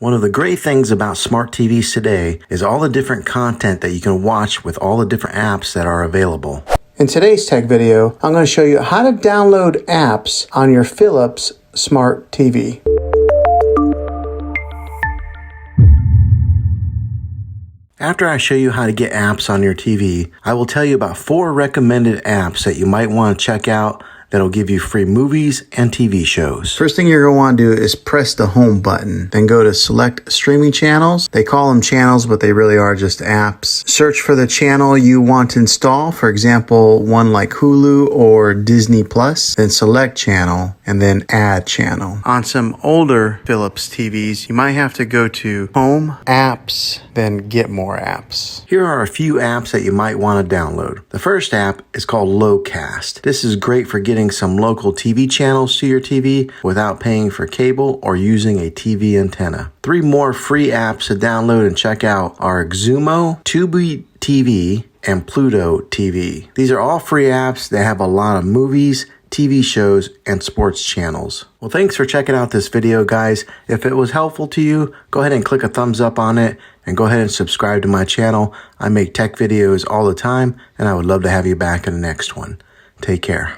One of the great things about smart TVs today is all the different content that you can watch with all the different apps that are available. In today's tech video, I'm going to show you how to download apps on your Philips smart TV. After I show you how to get apps on your TV, I will tell you about 4 recommended apps that you might want to check out that'll give you free movies and TV shows. First thing you're going to want to do is press the home button. Then go to select streaming channels. They call them channels, but they really are just apps. Search for the channel you want to install. For example, one like Hulu or Disney Plus. Then select channel and then add channel. On some older Philips TVs, you might have to go to Home, Apps, then Get More Apps. Here are a few apps that you might want to download. The first app is called LowCast. This is great for getting some local TV channels to your TV without paying for cable or using a TV antenna. 3 more free apps to download and check out are Xumo, Tubi TV, and Pluto TV. These are all free apps that have a lot of movies, TV shows, and sports channels. Well, thanks for checking out this video, guys. If it was helpful to you, go ahead and click a thumbs up on it and go ahead and subscribe to my channel. I make tech videos all the time, and I would love to have you back in the next one. Take care.